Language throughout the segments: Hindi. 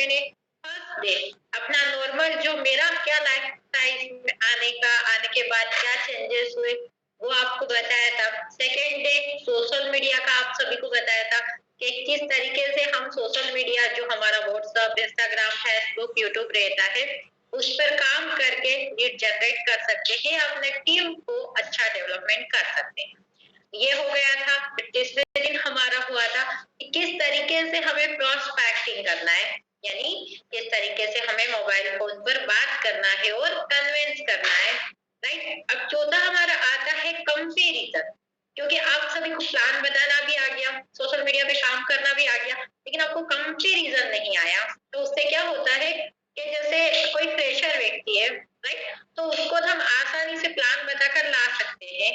मैंने फर्स्ट डे अपना नॉर्मल जो मेरा क्या लाइफ था इसमें आने के बाद क्या चेंजेस हुए वो आपको बताया था। सेकेंड डे सोशल मीडिया का आप सभी को बताया था कि किस तरीके से हम सोशल मीडिया जो हमारा व्हाट्सएप, इंस्टाग्राम, फेसबुक, यूट्यूब रहता है उस पर काम करके लीड जनरेट कर सकते हैं, अपने टीम को अच्छा डेवलपमेंट कर सकते हैं। ये हो गया था। तीसरे दिन हमारा हुआ था कि किस तरीके से हमें प्रोस्पेक्टिंग करना है, यानी किस तरीके से हमें मोबाइल फोन पर बात करना है और कन्विंस करना है, राइट। अब चौथा हमारा आता है कंपैरिजन, क्योंकि आप सभी को प्लान बनाना भी आ गया, सोशल मीडिया पे काम करना भी आ गया, लेकिन आपको कंपैरिजन नहीं आया। तो उससे क्या होता है कि जैसे कोई फ्रेशर व्यक्ति है, राइट, तो उसको हम आसानी से प्लान बताकर ला सकते हैं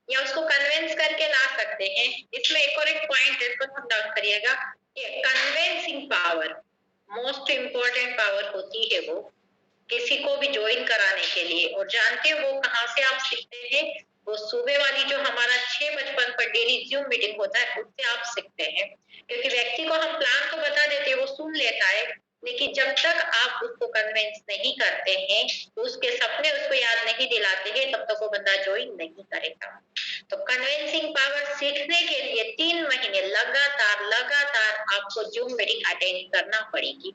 या उसको कन्विंस करके ला सकते हैं। इसमें एक और एक पॉइंट है, इसको नोट डाउन करिएगा कि convincing power most important power होती है वो किसी को भी ज्वाइन कराने के लिए। और जानते हो वो कहाँ से आप सीखते हैं? वो सुबह वाली जो हमारा 6:55 पर डेली जूम मीटिंग होता है उससे आप सीखते हैं, क्योंकि व्यक्ति को हम प्लान तो बता देते हैं, वो सुन लेता है, लेकिन जब तक आप उसको कन्विंस नहीं करते हैं, उसके सपने उसको याद नहीं दिलाते हैं, तब तक वो बंदा ज्वाइन नहीं करेगा। तो कन्विंसिंग पावर सीखने के लिए 3 महीने लगातार आपको जूम मीटिंग अटेंड करना पड़ेगी।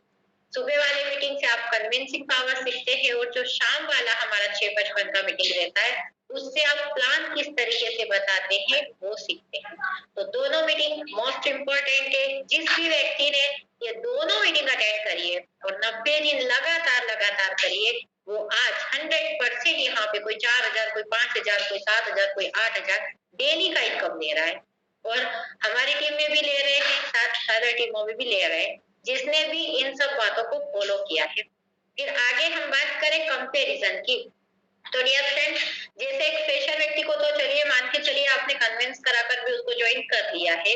सुबह वाले मीटिंग से आप कन्विंसिंग पावर सीखते हैं और जो शाम वाला हमारा 6:55 का मीटिंग रहता है उससे आप प्लान किस तरीके से बताते हैं वो सीखते हैं। तो दोनों मीटिंग मोस्ट इम्पोर्टेंट है। जिस भी व्यक्ति ने ये दोनों मीटिंग अटेंड करिए और 90 दिन लगातार करिए, वो आज 100% यहाँ पे कोई 4,000, कोई 5,000, कोई 7,000, कोई 8,000 डेली का इनकम ले रहा है। और हमारी टीम में भी ले रहे हैं, साथ अदर टीमों में भी ले रहे हैं, जिसने भी इन सब बातों को फॉलो किया है। फिर आगे हम बात करें कंपैरिजन की। तो डियर फ्रेंड्स, जैसे एक फ्रेशर व्यक्ति को तो चलिए मान के चलिए आपने कन्विंस कराकर भी उसको ज्वाइन कर लिया है,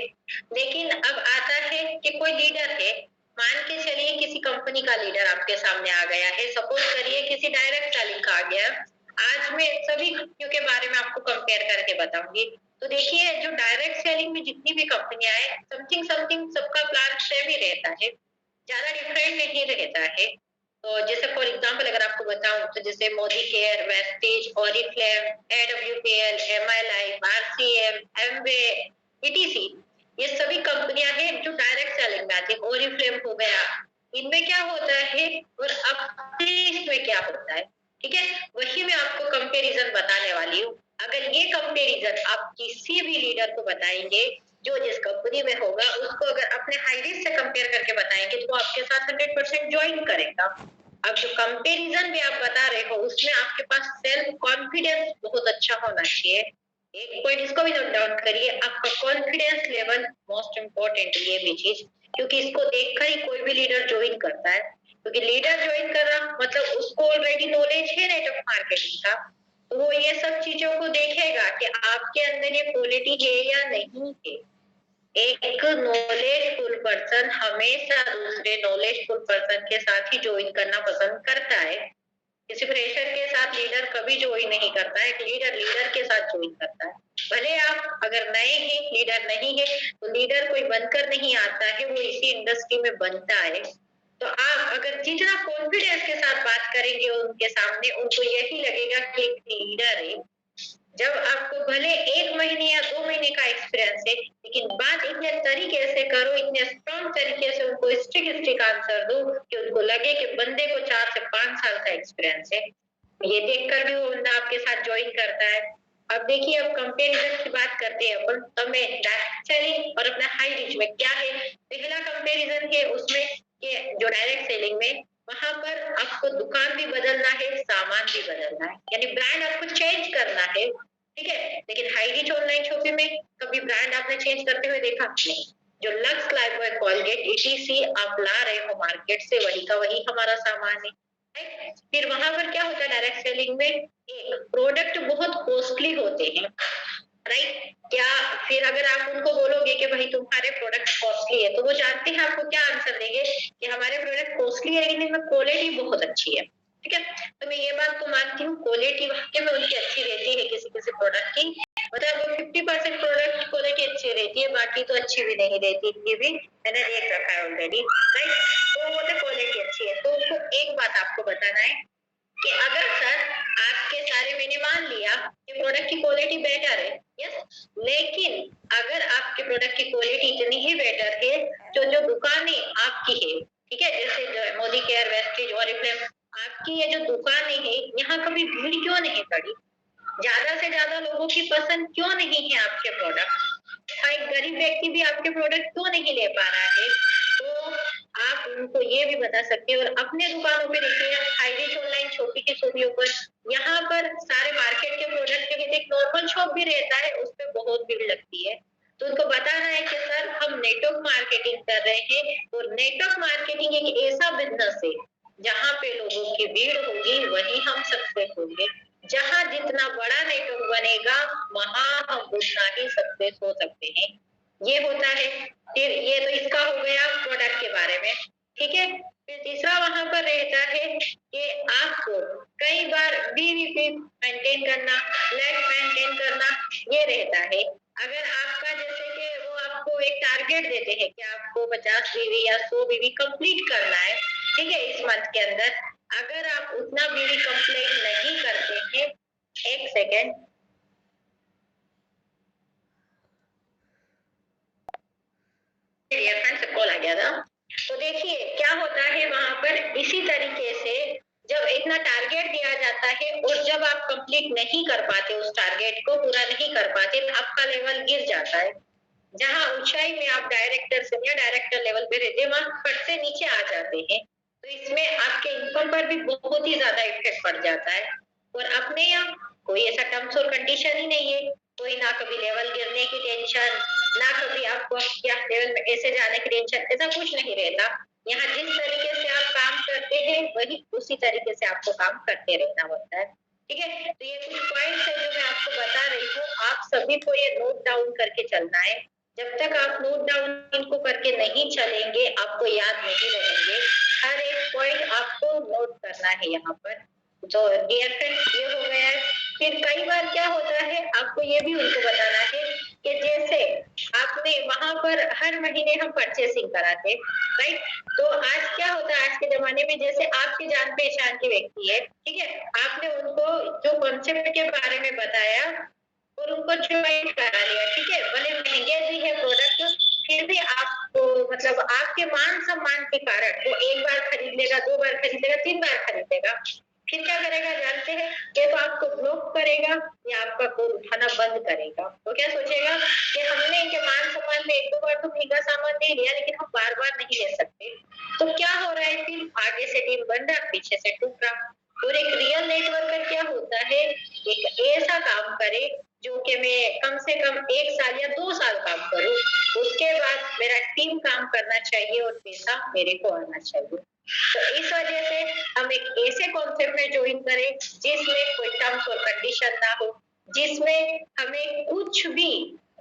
लेकिन अब आता है कि कोई लीडर है, मान के चलिए किसी कंपनी का लीडर आपके सामने आ गया है, सपोज करिए किसी डायरेक्ट सेलिंग का आ गया। आज मैं सभी कंपनियों के बारे में आपको कंपेयर करके बताऊंगी। तो देखिए जो डायरेक्ट सेलिंग में जितनी भी कंपनियां हैं, समथिंग सबका प्लान सेम ही रहता है, ज्यादा डिफरेंट नहीं रहता है। तो जैसे फॉर एग्जांपल अगर आपको बताऊं तो जैसे Modicare, Vestige, Oriflame, AWPL, Mi Life, RCM, Amway, ETC, ये सभी कंपनियां हैं जो डायरेक्ट सेलिंग में आती है। ओरिफ्लेम हो गया, इनमें क्या होता है और अब इसमें क्या होता है, ठीक है, वही मैं आपको कंपैरिजन बताने वाली हूँ। अगर ये कंपैरिजन आप किसी भी लीडर को बताएंगे जो जिस कंपनी में होगा, उसको अगर अपने हाईरिस से कंपेयर करके बताएंगे तो आपके साथ 100% ज्वाइन करेगा। अब जो कंपैरिजन भी आप बता रहे हो उसमें आपके पास सेल्फ कॉन्फिडेंस बहुत अच्छा होना चाहिए। एक पॉइंट इसको भी नोट डाउन करिए, आपका कॉन्फिडेंस लेवल मोस्ट इम्पोर्टेंट ये भी चीज, क्योंकि इसको देखकर ही कोई भी लीडर ज्वाइन करता है, क्योंकि लीडर ज्वाइन कर रहा मतलब उसको ऑलरेडी नॉलेज है नेटवर्क मार्केटिंग का, तो वो ये सब चीजों को देखेगा कि आपके अंदर ये क्वालिटी है या नहीं है। एक नॉलेजफुल पर्सन हमेशा दूसरे नॉलेजफुल पर्सन के साथ ही ज्वाइन करना पसंद करता है। किसी प्रेशर के साथ लीडर कभी ज्वाइन नहीं करता है, लीडर के साथ ज्वाइन करता है। भले आप अगर नए हैं, लीडर नहीं है, तो लीडर कोई बनकर नहीं आता है, वो इसी इंडस्ट्री में बनता है। तो आप अगर जितना कॉन्फिडेंस के साथ बात करेंगे उनके सामने, उनको यही लगेगा कि एक लीडर है। जब आपको भले 1 महीने या 2 महीने का एक्सपीरियंस है, लेकिन बात इतने तरीके से करो, इतने स्ट्रॉन्ग तरीके से उनको स्ट्रिक्ट आंसर दो कि उनको लगे कि बंदे को 4 से 5 साल का एक्सपीरियंस है। ये देखकर भी वो बंदा आपके साथ ज्वाइन करता है। अब देखिए, अब कंपैरिजन की बात करते हैं अपन, तो मैं डायरेक्ट सेलिंग और अपना हाई रीच में क्या है। पहला कंपैरिजन है उसमें कि जो डायरेक्ट सेलिंग में, वहां पर आपको दुकान भी बदलना है, सामान भी बदलना है, यानी ब्रांड आपको चेंज करना है, ठीक है। लेकिन हाई रीच ऑनलाइन शॉपिंग में कभी ब्रांड आपने चेंज करते हुए देखा नहीं। जो लक्स, लाइफबॉय, कॉलगेट, ईटीसी आप ला रहे हो मार्केट से, वही का वही हमारा सामान है, राइट। फिर वहां पर क्या होता है डायरेक्ट सेलिंग में, एक प्रोडक्ट बहुत कॉस्टली होते हैं, राइट। क्या फिर अगर आप उनको बोलोगे कि भाई तुम्हारे प्रोडक्ट कॉस्टली है, तो वो जानते हैं आपको क्या आंसर देंगे कि हमारे प्रोडक्ट कॉस्टली है लेकिन इनमें क्वालिटी बहुत अच्छी है, ठीक है। तो मैं ये बात तो मानती हूँ, क्वालिटी वाकई में उनकी अच्छी रहती है किसी किसी प्रोडक्ट की, मतलब 50% प्रोडक्ट क्वालिटी अच्छी रहती है, बाकी तो अच्छी भी नहीं रहती, ये भी मैंने देख रखा है ऑलरेडी, राइट। तो वो तो क्वालिटी तो उसको एक बात आपको बताना है कि अगर सर आपके सारे मैंने मान लिया कि प्रोडक्ट की क्वालिटी बेटर है, यस, लेकिन अगर आपके प्रोडक्ट की क्वालिटी इतनी ही बेटर है जो दुकानें आपकी है, ठीक है, जैसे मोदी केयर, वेस्टेज, ओरिफ्लेम, आपकी ये जो दुकानें हैं यहाँ कभी भीड़ क्यों नहीं पड़ी, ज्यादा से ज्यादा लोगों की पसंद क्यों नहीं है आपके प्रोडक्ट, एक गरीब व्यक्ति भी आपके प्रोडक्ट क्यों नहीं ले पा रहा है, तो आप उनको ये भी बता सकते हैं। और अपने दुकानों पे देखिए, हाईरीच ऑनलाइन शॉपिंग के शोपियों पर यहाँ पर सारे मार्केट के प्रोडक्ट के लिए एक नॉर्मल शॉप भी रहता है, उस पर बहुत भीड़ लगती है, तो उनको बताना है कि सर हम नेटवर्क मार्केटिंग कर रहे हैं, और नेटवर्क मार्केटिंग एक ऐसा बिजनेस है जहाँ पे लोगों की भीड़ होगी वहीं हम सक्सेस होंगे, जहाँ जितना बड़ा नेटवर्क बनेगा वहां हम उतना ही सक्सेस हो सकते हैं, ये होता है। फिर ये तो इसका हो गया प्रोडक्ट के बारे में, ठीक है। फिर तीसरा वहां पर रहता है कि आपको कई बार बीवी मेंटेन करना, लाइफ मेंटेन करना, ये रहता है। अगर आपका जैसे कि वो आपको एक टारगेट देते हैं कि आपको 50 बीवी या 100 बीवी कंप्लीट करना है, ठीक है, इस मंथ के अंदर, अगर आप उतना बीवी कंप्लीट नहीं करते हैं, एक सेकेंड, फ्रेंड से कॉल आ गया था, तो देखिए क्या होता है वहां पर, इसी तरीके से जब इतना टारगेट दिया जाता है और जब आप कंप्लीट नहीं कर पाते, उस टारगेट को पूरा नहीं कर पाते, तो आपका लेवल गिर जाता है, जहां ऊंचाई में आप डायरेक्टर से या डायरेक्टर लेवल पे रहते हैं वहां फट से नीचे आ जाते हैं, तो इसमें आपके इनकम पर भी बहुत ही ज्यादा इफेक्ट पड़ जाता है। और अपने यहाँ कोई ऐसा टर्म्स और कंडीशन ही नहीं है, कोई ना कभी लेवल गिरने की टेंशन, ना कभी आपको क्या लेवल में ऐसे जाने की टेंशन, ऐसा कुछ नहीं रहता। यहाँ जिस तरीके से आप काम करते हैं वही उसी तरीके से आपको काम करते रहना होता है, ठीक है। तो ये कुछ पॉइंट्स है जो मैं आपको बता रही हूँ, आप सभी को ये नोट डाउन करके चलना है, जब तक आप नोट डाउन इनको करके नहीं चलेंगे आपको याद नहीं रहेंगे, हर एक पॉइंट आपको नोट करना है यहाँ पर। तो डियर फ्रेंड्स ये हो गया है। फिर कई बार क्या होता है, आपको ये भी उनको बताना है कि जैसे आपने वहां पर हर महीने हम परचेसिंग कराते, राइट, तो आज क्या होता है, आज के जमाने में जैसे आपकी जान पहचान के व्यक्ति है, ठीक है, आपने उनको जो कॉन्सेप्ट के बारे में बताया और उनको ज्वाइन करा लिया, ठीक है, भले महंगे भी है प्रोडक्ट, फिर भी आपको मतलब आपके मान सम्मान के कारण वो एक बार खरीद लेगा, 2 बार खरीद लेगा, 3 बार खरीद लेगा, फिर क्या करेगा जानते हैं, ये तो आपको ब्लॉक करेगा या आपका कॉल उठाना बंद करेगा, तो क्या सोचेगा कि हमने इनके मान सम्मान में 1-2 बार तो महंगा सामान दे लिया, लेकिन हम बार बार नहीं ले सकते, तो क्या हो रहा है, फिर आगे से टीम बन रहा, पीछे से टूट रहा। और एक रियल नेटवर्कर क्या होता है, एक ऐसा काम करे जो कि मैं कम से कम 1 साल या 2 साल काम करूं, उसके बाद मेरा टीम काम करना चाहिए और पैसा मेरे को आना चाहिए। तो इस वजह से हम एक ऐसे कॉन्सेप्ट में ज्वाइन करें जिसमें कोई टर्म्स और कंडीशन ना हो, जिसमें हमें कुछ भी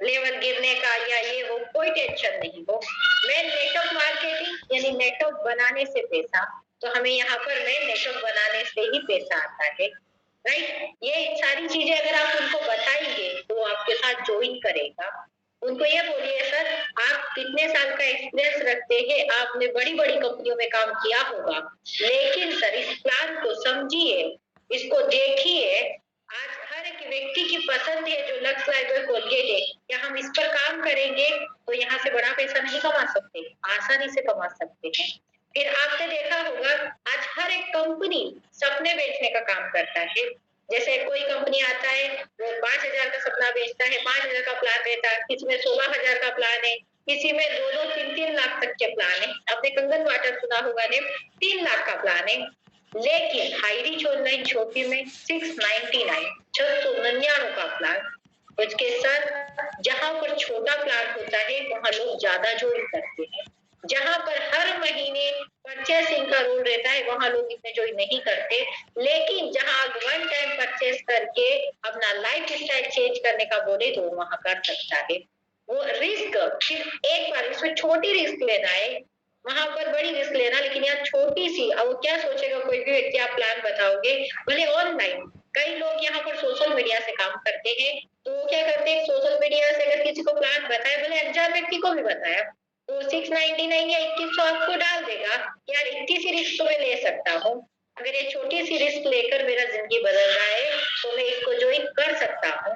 लेवल गिरने का या ये वो कोई टेंशन नहीं हो। मैं नेटवर्क मार्केटिंग यानी नेटवर्क बनाने से पैसा, तो हमें यहाँ पर मैं नेटवर्क बनाने से ही पैसा आता है, राइट। ये सारी चीजें अगर आप उनको बताएंगे तो वो आपके साथ ज्वाइन करेगा। उनको ये बोलिए सर आप कितने साल का एक्सपीरियंस रखते हैं, आपने बड़ी बड़ी कंपनियों में काम किया होगा, लेकिन सर इस प्लान को समझिए, इसको देखिए, आज हर एक व्यक्ति की पसंद है जो लक्स लाइफ कोलगेट है, क्या हम इस पर काम करेंगे तो यहाँ से बड़ा पैसा नहीं कमा सकते, आसानी से कमा सकते हैं। फिर आपने देखा होगा आज हर एक कंपनी सपने बेचने का काम करता है, जैसे कोई कंपनी आता है वो 5,000 का सपना बेचता है, 5,000 का प्लान रहता है, किसी में 16,000 का प्लान है, किसी में 2-2, 3-3 लाख तक के प्लान है। आपने कंगन वाटर सुना होगा ने, 3 लाख का प्लान है, लेकिन हाईरीच ऑनलाइन शॉपिंग में 699 699 का प्लान। उसके साथ जहां पर छोटा प्लान होता है वहां लोग ज्यादा ज्वाइन करते हैं, जहां पर हर महीने परचेसिंग का रूल रहता है वहां लोग इतने ज्वाइन नहीं करते, लेकिन जहां वन टाइम परचेस करके अपना लाइफ स्टाइल चेंज करने का बोले तो वहां कर सकता है। वो रिस्क सिर्फ एक बार, इसमें छोटी रिस्क लेना है, वहां पर बड़ी रिस्क लेना, लेकिन यहाँ छोटी सी। अब वो क्या सोचेगा, कोई भी व्यक्ति आप प्लान बताओगे भले ऑनलाइन, कई लोग यहाँ पर सोशल मीडिया से काम करते हैं, तो वो क्या करते हैं सोशल मीडिया से अगर किसी को प्लान बताए, भले अनजान व्यक्ति को भी बताया, तो 699 या 2100 आपको डाल देगा, यार इतनी सी रिस्क तो मैं ले सकता हूँ। अगर ये छोटी सी रिस्क लेकर मेरा जिंदगी बदल रहा है तो मैं इसको ज्वाइन कर सकता हूँ।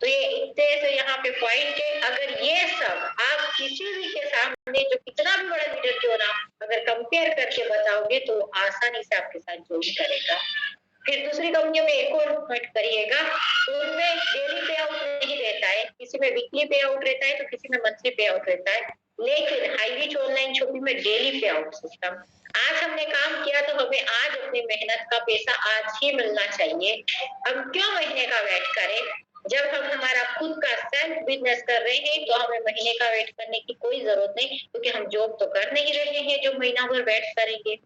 तो ये इतने से यहाँ पे पॉइंट है। अगर ये सब आप किसी भी के सामने, जो कितना भी बड़ा लीडर क्यों ना, अगर कंपेयर करके बताओगे तो आसानी से आपके साथ ज्वाइन करेगा। फिर दूसरी कंपनियों में एक और पॉइंट करिएगा, तो उनमें डेली पे आउट नहीं रहता है, किसी में वीकली पे आउट रहता है तो किसी में मंथली पे आउट रहता है। लेकिन हाईरिच ऑनलाइन शॉपिंग में डेली पे आउट सिस्टम। आज हमने काम किया तो हमें आज अपनी मेहनत का पैसा आज ही मिलना चाहिए। हम क्यों महीने का वेट करें? जब हम हमारा खुद का सेल्फ बिजनेस कर रहे हैं तो हमें महीने का वेट करने की कोई जरूरत नहीं, क्योंकि हम जॉब तो कर नहीं रहे हैं जो महीना भर वेट करेंगे।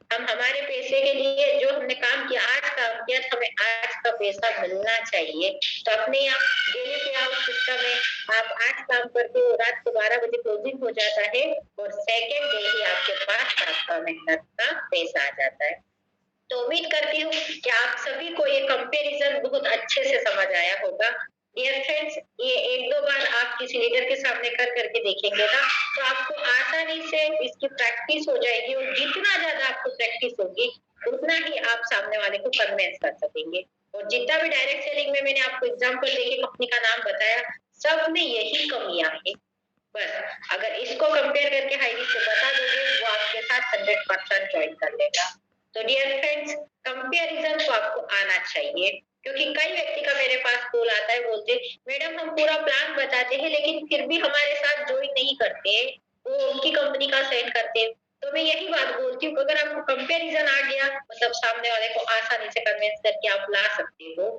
हम हमारे पैसे के लिए जो हमने काम किया, आज काम किया, तो हमें आज का पैसा मिलना चाहिए। तो अपने यहाँ डेली पे आउट सिस्टम है, आप आज काम करते हो, रात को 12 बजे क्लोजिंग हो जाता है और सेकेंड डे ही आपके पास आपका मेहनत का पैसा आ जाता है। तो उम्मीद करती हूँ कि आप सभी को ये कंपैरिजन बहुत अच्छे से समझ आया होगा। डियर फ्रेंड्स, ये एक दो बार आप किसी लीडर के सामने कर करके देखेंगे ना, तो आपको आसानी से इसकी प्रैक्टिस हो जाएगी और जितना ज्यादा आपको प्रैक्टिस होगी उतना ही आप सामने वाले को कन्विंस कर सकेंगे। और जितना भी डायरेक्ट सेलिंग में मैंने आपको एग्जांपल देके कंपनी का नाम बताया, सब में यही कमियां है। बस अगर इसको कंपेयर करके हाईली से बता दोगे, वो आपके साथ 100% ज्वाइन कर लेगा। तो डियर फ्रेंड्स, कंपैरिजन तो आपको आना चाहिए, क्योंकि कई व्यक्ति का मेरे पास कॉल आता है, बोलते मैडम हम पूरा प्लान बताते हैं लेकिन फिर भी हमारे साथ ज्वाइन नहीं करते, वो उनकी कंपनी का सेंड करते हैं। तो मैं यही बात बोलती हूँ, अगर आपको कंपैरिजन आ गया मतलब सामने वाले को आसानी से कन्विंस करके आप ला सकते हो।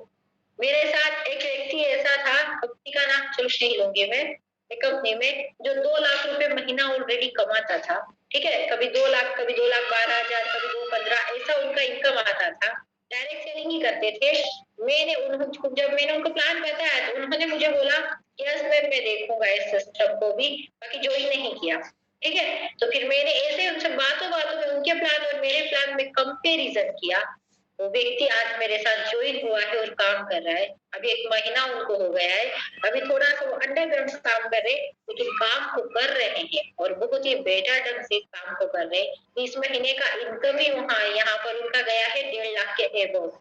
मेरे साथ एक व्यक्ति ऐसा था, कंपनी का नाम चलो नहीं लूंगी मैं, एक कंपनी में जो 2 लाख रुपए महीना ऑलरेडी कमाता था, ठीक है, कभी 2 लाख, कभी 2,12,000, कभी 2,15, ऐसा उनका इनकम आता था। डायरेक्ट सेलिंग ही करते थे। जब मैंने उनको प्लान बताया तो उन्होंने मुझे बोला यस मैम मैं देखूंगा इस सिस्टम को भी, बाकी ज्वाइन नहीं किया। ठीक है, तो फिर मैंने ऐसे उनसे बातों बातों में उनके प्लान और मेरे प्लान में कंपैरिजन किया। वो व्यक्ति आज मेरे साथ ज्वाइन हुआ है और काम कर रहा है। अभी 1 महीना उनको हो गया है। अभी थोड़ा सा वो अंडरग्राउंड काम कर रहे हैं, लेकिन काम को कर रहे हैं और बहुत ही बेटर ढंग से काम को कर रहे हैं। इस महीने का इनकम ही वहाँ यहाँ पर उनका गया है 1.5 लाख के एबव।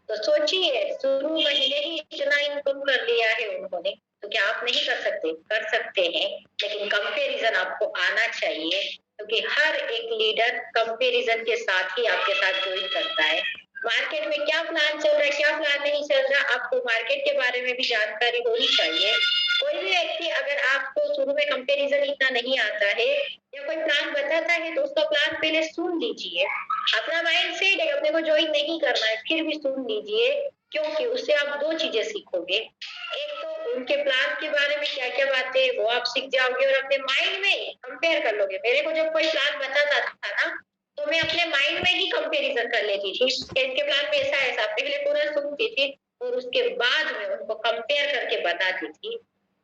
तो सोचिए, शुरू महीने ही इतना इनकम कर लिया है उन्होंने, तो क्या आप नहीं कर सकते? कर सकते हैं, लेकिन कंपैरिजन आपको आना चाहिए, क्योंकि हर एक लीडर कंपैरिजन के साथ ही आपके साथ ज्वाइन करता है। मार्केट में क्या प्लान चल रहा है, क्या प्लान नहीं चल रहा, आपको मार्केट के बारे में भी जानकारी होनी चाहिए। कोई भी व्यक्ति अगर आपको शुरू में कंपैरिजन इतना नहीं आता है या कोई प्लान बताता है तो उसका प्लान पहले सुन लीजिए। अपना माइंड सेट है अपने को ज्वाइन नहीं करना है, फिर भी सुन लीजिए, क्योंकि उससे आप 2 चीजें सीखोगे। एक तो उनके प्लान के बारे में क्या-क्या बातें वो आप सीख जाओगे और अपने माइंड में कंपेयर कर लोगे। मेरे को जब कोई प्लान बताता था ना, तो मैं अपने माइंड में ही कंपैरिजन कर लेती थी कि इनके प्लान में ऐसा-ऐसा, पहले पूरा सुनती थी और उसके बाद में उनको कंपेयर करके बताती थी।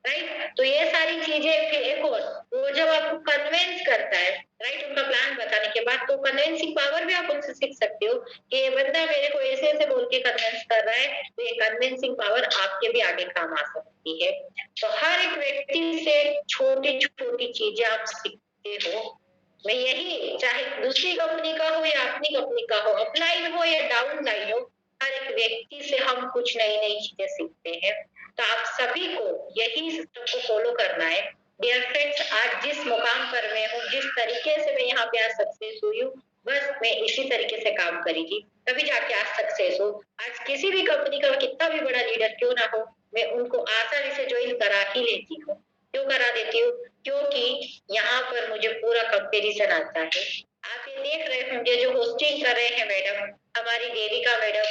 राइट, तो ये सारी चीजें। फिर एक और, वो जब आपको कन्विंस करता है, राइट, उनका प्लान बताने के बाद, तो कन्विंसिंग पावर भी आप उनसे सीख सकते हो कि ये बंदा मेरे को ऐसे ऐसे बोल के कन्विंस कर रहा है, तो ये कन्विंसिंग पावर आपके भी आगे काम आ सकती है। तो हर एक व्यक्ति से छोटी छोटी चीजें आप सीखते हो। मैं यही, चाहे दूसरी कंपनी का हो या अपनी कंपनी का हो, अपलाइन हो या डाउनलाइन हो, हर एक व्यक्ति से हम कुछ नई नई चीजें सीखते हैं। तो आप सभी को यही सिस्टम को फॉलो करना है। डियर फ्रेंड्स, आज जिस मुकाम पर मैं हूँ, जिस तरीके से मैं यहाँ पे आज सक्सेस हुई हूँ, बस मैं इसी तरीके से काम करेगी, तभी जाके आज सक्सेस हो। आज किसी भी कंपनी का कितना भी बड़ा लीडर क्यों ना हो, मैं उनको आसानी से ज्वाइन करा ही लेती हूँ। क्यों करा देती हूँ? क्योंकि यहाँ पर मुझे पूरा कंपैरिजन आता है। आप ये देख रहे होंगे जो होस्टिंग कर रहे हैं मैडम, हमारी देविका मैडम,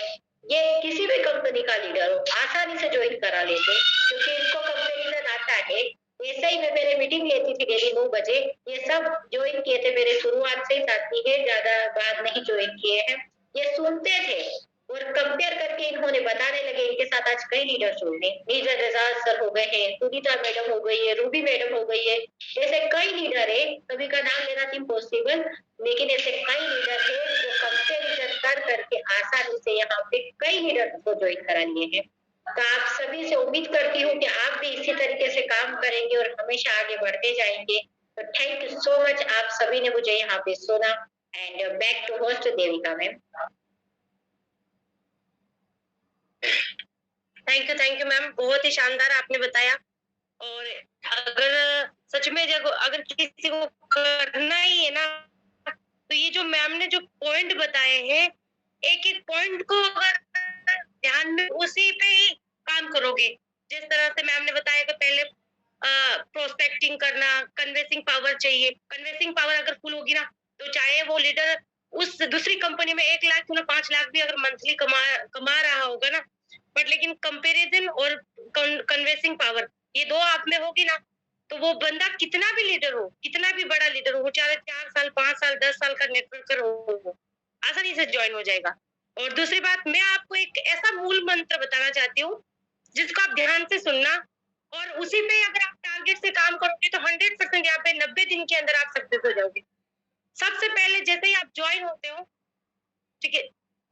ये किसी भी कंपनी का लीडर हो आसानी से ज्वाइन करा लेते, क्योंकि इसको कंपैरिजन आता है। ऐसे ही मैं मेरे मीटिंग लेती थी डेली 9 बजे, ये सब ज्वाइन किए थे, मेरे शुरुआत से ही साथी है, ज्यादा बाद नहीं ज्वाइन किए हैं। ये सुनते थे और कंपेयर करके इन्होंने बताने लगे, इनके साथ आज कई लीडर जुड़े, नीरज रजाज सर हो गए हैं, सुनीता मैडम हो गई है, रूबी मैडम हो गई है, ऐसे कई लीडर है, सभी का नाम लेना इम्पॉसिबल, लेकिन ऐसे कई लीडर है जो कंपेरिजन कर करके आसानी से यहाँ पे कई लीडर को ज्वाइन करा लिए हैं। तो आप सभी से उम्मीद करती हूँ कि आप भी इसी तरीके से काम करेंगे और हमेशा आगे बढ़ते जाएंगे। तो थैंक यू सो मच, आप सभी ने मुझे यहाँ पे सुना। And back to host Devika ma'am. Thank you ma'am, बहुत ही शानदार आपने बताया। और अगर सच में जब अगर किसी को करना ही है ना, तो ये जो मैम ने जो पॉइंट बताए हैं, एक एक पॉइंट को अगर ध्यान में उसी पे ही काम करोगे, जिस तरह से मैम ने बताया कि पहले प्रोस्पेक्टिंग करना, कन्वेंसिंग पावर चाहिए। कन्वेंसिंग पावर अगर फुल होगी ना, तो चाहे वो लीडर उस दूसरी कंपनी में 1 लाख क्यों ना 5 लाख भी अगर मंथली कमा रहा होगा ना, बट लेकिन कंपैरिजन और कन्वेंसिंग पावर ये दो आप में होगी ना, तो वो बंदा कितना भी लीडर हो, कितना भी बड़ा लीडर हो, चाहे 4 साल, 5 साल, 10 साल का नेटवर्कर हो, आसानी से ज्वाइन हो जाएगा। और दूसरी बात, मैं आपको एक ऐसा मूल मंत्र बताना चाहती हूँ, जिसको आप ध्यान से सुनना, और उसी पे अगर आप टारगेट से काम करोगे तो 100% यहाँ पे 90 दिन के अंदर आप सक्सेस हो जाओगे। सबसे पहले जैसे ही आप ज्वाइन होते हो, ठीक है,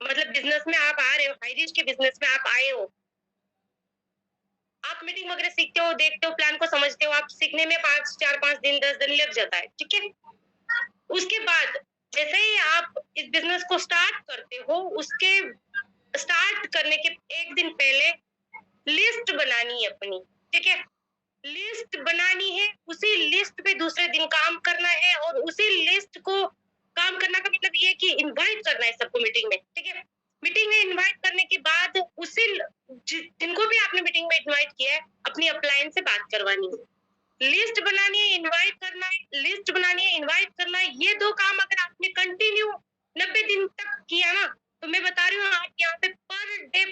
मतलब बिजनेस में आप आ रहे हो, हाई रिस्क के बिजनेस में आप आए हो, आप मीटिंग वगैरह सीखते हो, देखते हो, प्लान को समझते हो, आप सीखने में 4-5 दिन, 10 दिन लग जाता है, ठीक है। उसके बाद जैसे ही आप इस बिजनेस को स्टार्ट करते हो, उसके स्टार्ट करने के एक दिन पहले लिस्ट बनानी है अपनी, ठीक है। लिस्ट बनानी है, उसी लिस्ट पे दूसरे दिन काम करना है, और उसी लिस्ट को काम करना का मतलब ये कि इनवाइट करना है सबको मीटिंग में, ठीक है। मीटिंग में इनवाइट करने के बाद उसी जिनको भी आपने मीटिंग में इनवाइट किया है, अपनी अपलायंस से बात करवानी है। लिस्ट बनानी है, इनवाइट करना है, लिस्ट बनानी है, इनवाइट करना है। ये दो काम अगर आपने कंटिन्यू 90 दिन तक किया ना, तो मैं बता रही हूँ आप यहाँ पे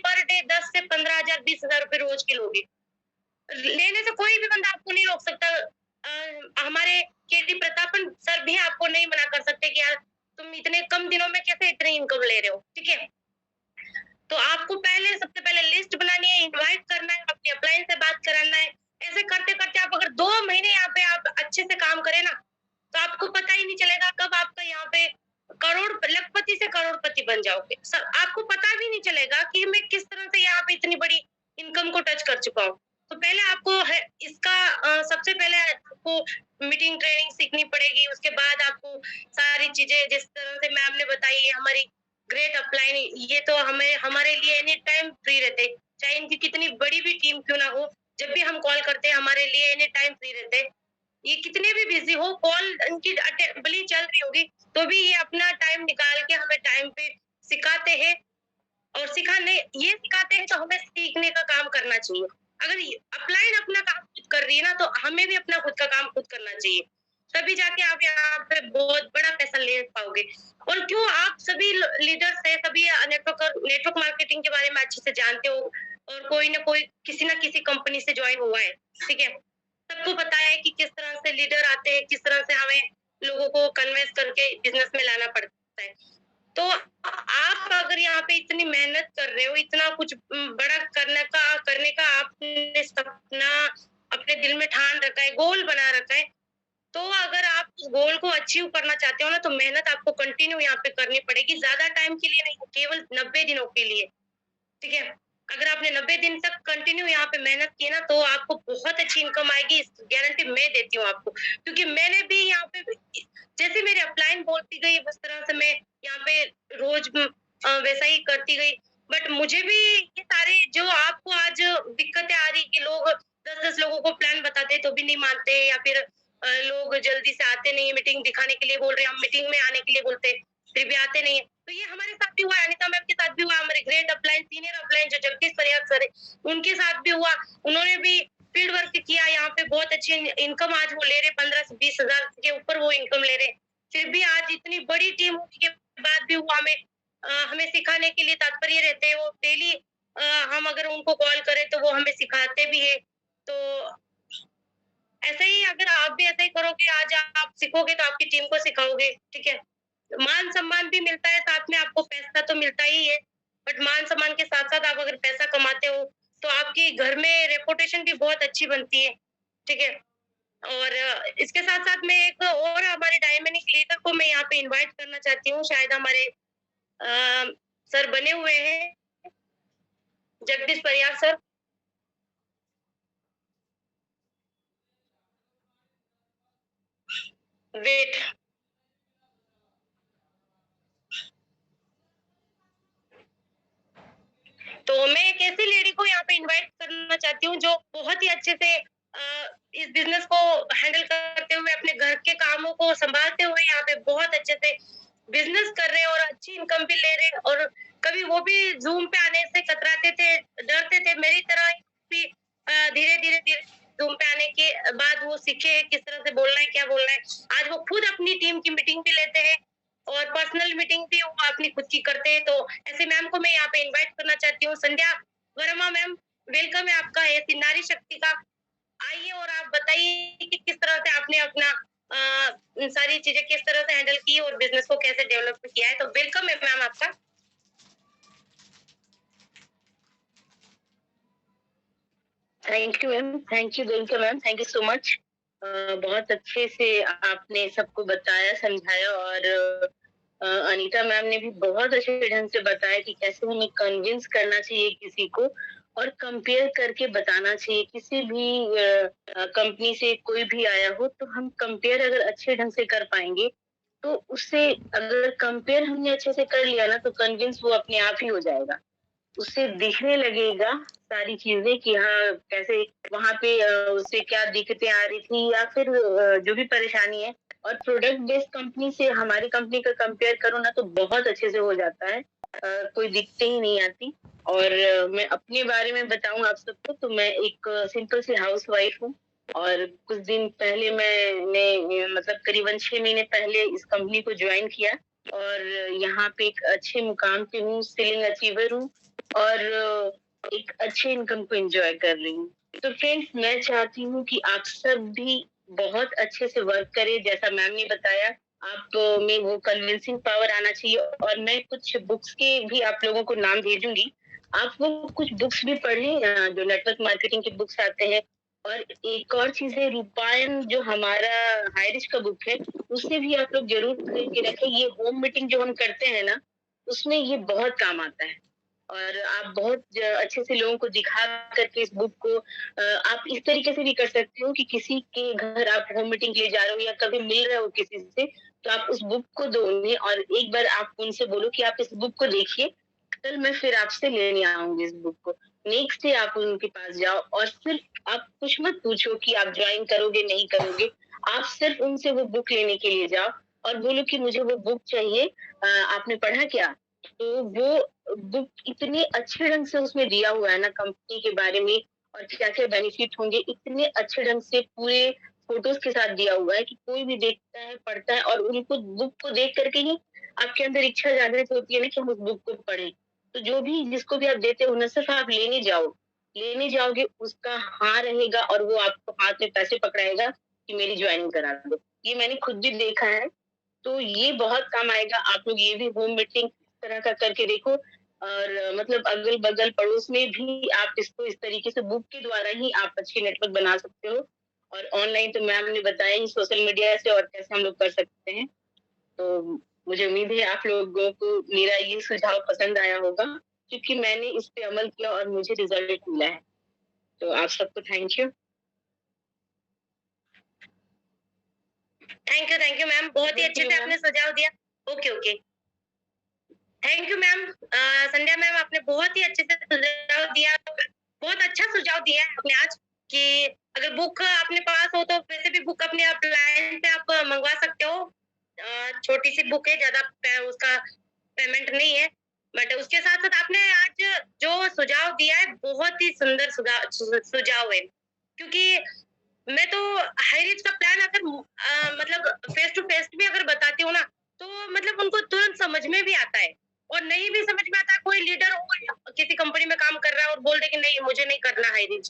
पर डे 10 से 15,000 20,000 रुपए रोज के लोगे। लेने से कोई भी बंदा आपको नहीं रोक सकता। हमारे केटी प्रतापन सर भी आपको नहीं मना कर सकते कि यार तुम इतने कम दिनों में कैसे इतनी इनकम ले रहे हो, ठीक है। तो आपको पहले सबसे पहले लिस्ट बनानी है, इनवाइट करना है, अपनी अपलायंस से बात कराना है। ऐसे करते करते आप अगर 2 महीने यहाँ पे आप अच्छे से काम करें ना, तो आपको पता ही नहीं चलेगा कब आपका यहाँ पे लखपति से करोड़पति बन जाओगे। आपको पता भी नहीं चलेगा कि मैं किस तरह से यहाँ पे इतनी बड़ी इनकम को टच कर चुका हूँ। तो पहले आपको है इसका सबसे पहले आपको मीटिंग ट्रेनिंग सीखनी पड़ेगी। उसके बाद आपको सारी चीजें जिस तरह से मैम ने बताई है, हमारी ग्रेट अपलाइन, ये तो हमें हमारे लिए एनी टाइम फ्री रहते, चाहे इनकी कितनी बड़ी भी टीम क्यों ना हो। जब भी हम कॉल करते हैं हमारे लिए एनी टाइम फ्री रहते। ये कितने भी बिजी हो, कॉल इनकी भली चल रही होगी, तो भी ये अपना टाइम निकाल के हमें टाइम पे सिखाते हैं। और ये सिखाते हैं तो हमें सीखने का काम करना चाहिए। अगर अपलाइन अपना काम खुद कर रही है ना, तो हमें भी अपना खुद का काम खुद करना चाहिए, तभी जाके आप यहाँ पे बहुत बड़ा पैसा ले पाओगे। और क्यों आप सभी लीडर्स है, सभी नेटवर्क मार्केटिंग के बारे में अच्छे से जानते हो, और कोई ना कोई किसी ना किसी कंपनी से ज्वाइन हुआ है, ठीक है। सबको पता है कि किस तरह से लीडर आते हैं, किस तरह से हमें लोगों को कन्विंस करके बिजनेस में लाना पड़ता है। तो आप अगर यहाँ पे इतनी मेहनत कर रहे हो, इतना कुछ बड़ा करने का आपने सपना अपने दिल में ठान रखा है, गोल बना रखा है, तो अगर आप उस गोल को अचीव करना चाहते हो ना, तो मेहनत आपको कंटिन्यू यहाँ पे करनी पड़ेगी, ज्यादा टाइम के लिए नहीं, केवल 90 दिनों के लिए, ठीक है। अगर आपने 90 दिन तक कंटिन्यू यहाँ पे मेहनत की ना, तो आपको बहुत अच्छी इनकम आएगी, इस गारंटी मैं देती हूँ आपको। क्योंकि मैंने भी यहाँ पे जैसे मेरे अपलाइन बोलती गई, उस तरह से मैं यहाँ पे रोज वैसा ही करती गई। बट मुझे भी ये सारे जो आपको आज दिक्कतें आ रही कि लोग 10-10 लोगों को प्लान बताते तो भी नहीं मानते, या फिर लोग जल्दी से आते नहीं, मीटिंग दिखाने के लिए बोल रहे हैं, हम मीटिंग में आने के लिए बोलते फिर भी आते नहीं है। तो ये हमारे साथ भी हुआ, अनिता मैम के साथ भी हुआ, हमारे ग्रेट अपलाइन सीनियर अपलाइन जो जगदीश परियार सर है, उनके साथ भी हुआ। उन्होंने भी फील्ड वर्क किया, यहाँ पे बहुत अच्छी इनकम आज वो ले रहे, 15 से 20 हजार के ऊपर वो इनकम ले रहे। फिर भी आज इतनी बड़ी टीम होने के बाद भी वो हमें सिखाने के लिए तत्पर रहते हैं। वो डेली हम अगर उनको कॉल करें तो वो हमें सिखाते भी है। तो ऐसे ही अगर आप भी ऐसा ही करोगे, आज आप सीखोगे तो आपकी टीम को सिखाओगे, ठीक है। मान सम्मान भी मिलता है, साथ में आपको पैसा तो मिलता ही है, बट मान सम्मान के साथ साथ आप अगर पैसा कमाते हो तो आपकी घर में रेपुटेशन भी बहुत अच्छी बनती है, ठीक है। और इसके साथ साथ मैं एक और हमारे डायमंड लीडर को मैं यहाँ पे इनवाइट करना चाहती हूँ, शायद हमारे सर बने हुए हैं, जगदीश परियार सर। वेट। तो मैं एक ऐसी लेडी को यहाँ पे इनवाइट करना चाहती हूँ जो बहुत ही अच्छे से इस बिजनेस को हैंडल करते हुए अपने घर के कामों को संभालते हुए यहाँ पे बहुत अच्छे से बिजनेस कर रहे हैं और अच्छी इनकम भी ले रहे हैं। और कभी वो भी जूम पे आने से कतराते थे, डरते थे, मेरी तरह भी धीरे धीरे धीरे जूम पे आने के बाद वो सीखे किस तरह से बोलना है, क्या बोलना है। आज वो खुद अपनी टीम की मीटिंग भी लेते हैं और पर्सनल मीटिंग भी वो अपनी खुद की करते हैं। तो ऐसे मैम को मैं यहाँ पे इनवाइट करना चाहती हूँ। संध्या वर्मा मैम, वेलकम है आपका ऐसी नारी शक्ति का। आइए और आप बताइए कि किस तरह से आपने अपना सारी चीजें किस तरह से हैंडल की और बिजनेस को कैसे डेवलप किया है। तो वेलकम है मैम आपका। Thank you ma'am, thank you Goenka ma'am, thank you so much. बहुत अच्छे से आपने सबको बताया, समझाया और अनीता मैम ने भी बहुत अच्छे ढंग से बताया कि कैसे हमें कन्विंस करना चाहिए किसी को और कंपेयर करके बताना चाहिए। किसी भी कंपनी से कोई भी आया हो तो हम कंपेयर अगर अच्छे ढंग से कर पाएंगे तो उससे अगर कंपेयर हमने अच्छे से कर लिया ना तो कन्विंस वो अपने आप ही हो जाएगा। उससे दिखने लगेगा सारी चीजें कि हाँ कैसे वहाँ पे उससे क्या दिक्कतें आ रही थी या फिर जो भी परेशानी है। और प्रोडक्ट बेस्ड कंपनी से हमारी कंपनी का कंपेयर करो ना तो बहुत अच्छे से हो जाता है, कोई दिक्कतें ही नहीं आती। और मैं अपने बारे में बताऊं आप सबको तो मैं एक सिंपल सी हाउस वाइफ हूँ और कुछ दिन पहले मैंने मतलब करीबन 6 महीने पहले इस कंपनी को ज्वाइन किया और यहाँ पे एक अच्छे मुकाम पे हूँ, सेलिंग अचीवर हूँ और एक अच्छे इनकम को एंजॉय कर रही हूँ। तो फ्रेंड्स मैं चाहती हूँ कि आप सब भी बहुत अच्छे से वर्क करें जैसा मैम ने बताया। आप में वो कन्विंसिंग पावर आना चाहिए और मैं कुछ बुक्स के भी आप लोगों को नाम भेजूंगी। आप वो कुछ बुक्स भी पढ़ें जो नेटवर्क मार्केटिंग के बुक्स आते हैं। और एक और चीज है रूपायन जो हमारा हाईरिच का बुक है उससे भी आप लोग जरूर खरीद के रखें। ये होम मीटिंग जो हम करते हैं ना उसमें ये बहुत काम आता है और आप बहुत अच्छे से लोगों को दिखा करके इस बुक को आप इस तरीके से भी कर सकते हो कि किसी के घर आप होम मीटिंग के लिए जा रहे हो या कभी मिल रहे हो किसी से तो आप उस बुक को दो उन्हें और एक बार आप उनसे बोलो कि आप इस बुक को देखिए, कल मैं फिर आपसे लेने आऊंगी इस बुक को। नेक्स्ट डे आप उनके पास जाओ और सिर्फ आप कुछ मत पूछो कि आप ज्वाइन करोगे नहीं करोगे, आप सिर्फ उनसे वो बुक लेने के लिए जाओ और बोलो कि मुझे वो बुक चाहिए, आपने पढ़ा क्या? तो वो बुक इतने अच्छे ढंग से उसमें दिया हुआ है ना कंपनी के बारे में और क्या-क्या बेनिफिट होंगे, इतने अच्छे ढंग से पूरे फोटोज के साथ दिया हुआ है कि कोई भी देखता है, पढ़ता है और उनको बुक को देख करके ही आपके अंदर इच्छा जागृत होती है ना कि हम उस बुक को पढ़ें। तो जो भी जिसको भी आप देते हो ना सिर्फ आप लेने जाओ, लेने जाओगे उसका हाँ रहेगा और वो आपको हाथ में पैसे पकड़ाएगा कि मेरी ज्वाइनिंग करा दो। ये मैंने खुद भी देखा है। तो ये बहुत काम आएगा। आप लोग ये भी होम मीटिंग इस तरह का करके देखो और मतलब अगल-बगल पड़ोस में भी आप इसको इस तरीके से बुक के द्वारा ही आप अच्छी नेटवर्क बना सकते हो। और ऑनलाइन तो मैम ने बताया ही सोशल मीडिया से और कैसे हम लोग कर सकते हैं। तो मुझे उम्मीद है आप लोगों को मेरा ये सुझाव पसंद आया होगा क्योंकि मैंने इस पे अमल किया और मुझे रिजल्ट मिला है। तो आप सबको thank you. Thank you ma'am, बहुत ही अच्छे से आपने सुझाव दिया। Okay okay, thank you ma'am. Sandhya ma'am आपने बहुत ही अच्छे से सुझाव दिया, बहुत अच्छा सुझाव दिया है आपने आज कि अगर बुक अपने पास हो तो वैसे भी बुक अपने आप लाइन से आप मंगवा सकते हो। छोटी सी बुक है, ज्यादा उसका पेमेंट नहीं है, बट उसके साथ साथ आपने आज जो सुझाव दिया है बहुत ही सुंदर सुझाव है। क्योंकि मैं तो हाईरिच का प्लान अगर मतलब फेस टू फेस भी अगर बताती हूँ ना तो मतलब उनको तुरंत समझ में भी आता है। और नहीं भी समझ में आता, कोई लीडर हो किसी कंपनी में काम कर रहा है और बोल दे कि नहीं मुझे नहीं करना हाईरिच,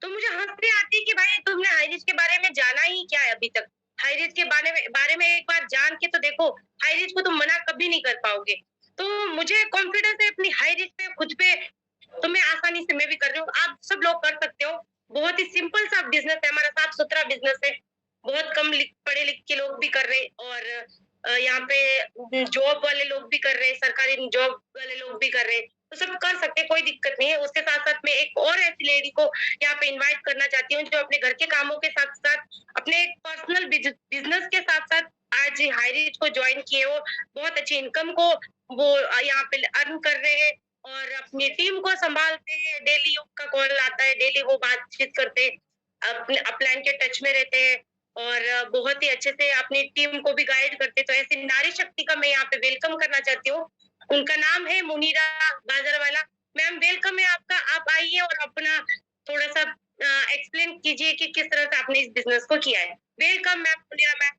तो मुझे हंसी आती है कि भाई तुमने हाईरिच के बारे में जाना ही क्या है अभी तक। हाईरिच के बारे में एक बार जान के तो देखो, हाईरिच को तुम मना कभी नहीं कर पाओगे। तो मुझे कॉन्फिडेंस है अपनी हाईरिच पे, खुद पे। तो मैं आसानी से मैं भी कर रही हूँ, आप सब लोग कर सकते हो। बहुत ही सिंपल सा बिजनेस है हमारा, साफ सुथरा बिजनेस है। बहुत कम पढ़े लिखे के लोग भी कर रहे हैं और यहाँ पे जॉब वाले लोग भी कर रहे हैं, सरकारी जॉब वाले लोग भी कर रहे हैं। तो सब कर सकते हैं, कोई दिक्कत नहीं है। उसके साथ-साथ मैं एक और ऐसी लेडी को यहाँ पे इनवाइट करना चाहती हूँ जो अपने घर के कामों के साथ-साथ अपने पर्सनल बिज़नेस के साथ-साथ आज हाईरीच को जॉइन किए हो, बहुत अच्छी इनकम को वो यहाँ पे अर्न कर रहे हैं और अपनी टीम को सँभालते हैं, डेली उनका कॉल आता है, डेली वो बातचीत करते हैं, अपने अपलाइन के टच में रहते हैं और बहुत ही अच्छे से अपनी टीम को भी गाइड करते हैं। तो ऐसी नारी शक्ति का मैं यहाँ पे वेलकम करना चाहती हूँ। उनका नाम है मुनीरा बाजरवाला। मैम वेलकम है आपका, आप आइए और अपना थोड़ा-सा एक्सप्लेन कीजिए कि किस तरह से आपने इस बिज़नेस को किया है। Welcome ma'am Munira ma'am.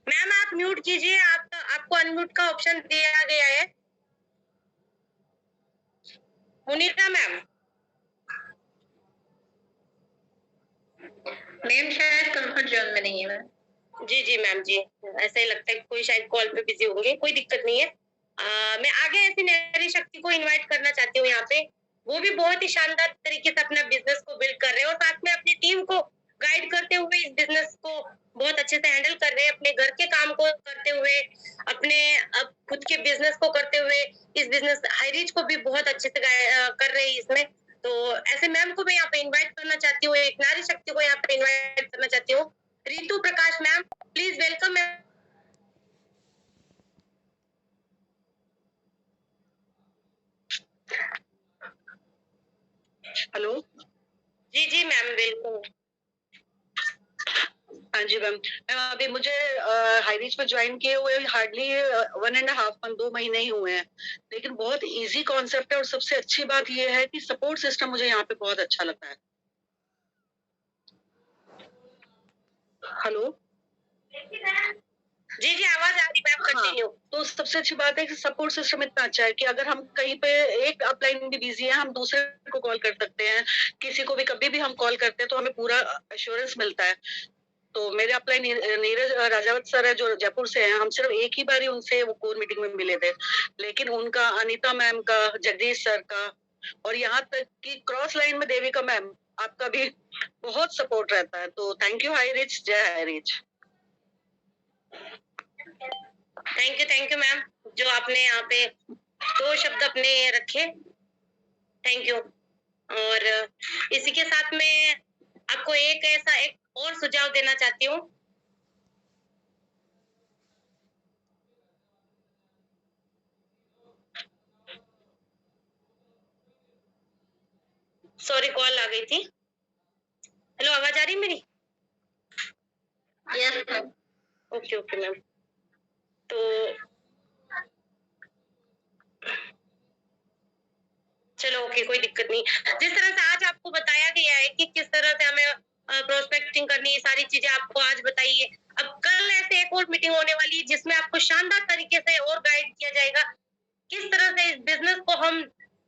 Ma'am आप म्यूट कीजिए, आपको अनम्यूट का ऑप्शन दिया गया है। मुनीरा मैम। मैम शायद कंफर्ट जोन में नहीं है मैम। जी मैम जी, ऐसा ही लगता है कोई शायद कॉल पे बिजी होंगे, कोई दिक्कत नहीं है। मैं आगे ऐसी नारी शक्ति को इनवाइट करना चाहती हूँ यहाँ पे। वो भी बहुत ही शानदार तरीके से अपना बिजनेस को बिल्ड कर रहे हैं और साथ में अपनी टीम को गाइड करते हुए इस बिजनेस को बहुत अच्छे से हैंडल कर रहे हैं, अपने घर के काम को करते हुए, अपने खुद के बिजनेस को करते हुए, इस बिजनेस हाईरीच को भी बहुत अच्छे से कर रहे हैं इसमें। तो ऐसे मैम को मैं यहाँ पे इन्वाइट करना चाहती हूँ, एक नारी शक्ति को यहाँ पे इन्वाइट करना चाहती हूँ। Ritu Prakash ma'am, please welcome ma'am. Hello. जी मैम वेलकम। हाँ जी मैम। मैम अभी मुझे हाईरीच पे ज्वाइन किए हुए हार्डली 1.5 मंथ 2 महीने ही हुए हैं, लेकिन बहुत इजी कॉन्सेप्ट है और सबसे अच्छी बात ये है कि सपोर्ट सिस्टम मुझे यहाँ पे बहुत अच्छा लगता है। हेलो। जी आवाज आ रही मैम, कंटिन्यू। तो सबसे अच्छी बात है कि सपोर्ट सिस्टम इतना अच्छा है कि अगर हम कहीं पे एक अपलाइन भी बिजी है, हम दूसरे को कॉल कर सकते हैं, किसी को भी कभी भी हम कॉल करते हैं तो हमें पूरा एश्योरेंस मिलता है। तो मेरे अपलाइन नीरज राजावत सर है जो जयपुर से हैं, हम सिर्फ एक ही बार ही उनसे वो कोर मीटिंग में मिले थे, लेकिन उनका, अनीता मैम का, जगदीश सर का और यहाँ तक कि क्रॉस लाइन में देविका मैम, आपका भी बहुत सपोर्ट रहता है। तो थैंक यू हाईरीच, जय हाईरीच। थैंक यू मैम, जो आपने यहाँ पे 2 शब्द अपने रखे, थैंक यू। और इसी के साथ में आपको एक और सुझाव देना चाहती हूँ। सॉरी कॉल आ गई थी। हेलो, आवाज आ रही है मेरी? Yes ma'am. Okay ma'am. तो चलो ओके, कोई दिक्कत नहीं। जिस तरह से आज आपको बताया गया है कि किस तरह से हमें प्रोस्पेक्टिंग करनी है, सारी चीजें आपको आज बताई है। अब कल ऐसे एक और मीटिंग होने वाली है जिसमें आपको शानदार तरीके से और गाइड किया जाएगा किस तरह से इस बिजनेस को हम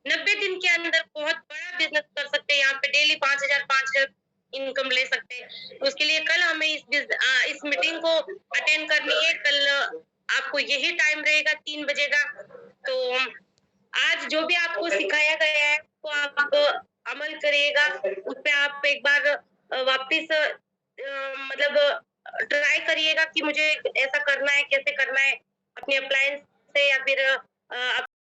90 दिन के अंदर बहुत बड़ा बिजनेस कर सकते हैं। यहाँ पे डेली 5,000 इनकम ले सकते हैं। तो उसके लिए कल हमें इस मीटिंग को अटेंड करनी है। कल आपको यही टाइम रहेगा 3 बजे का। तो आज जो भी आपको सिखाया गया है तो आप अमल करिएगा, उस पे आप एक बार वापस मतलब ट्राई करिएगा कि मुझे ऐसा करना है, कैसे करना है, अपने अप्लायंस से या फिर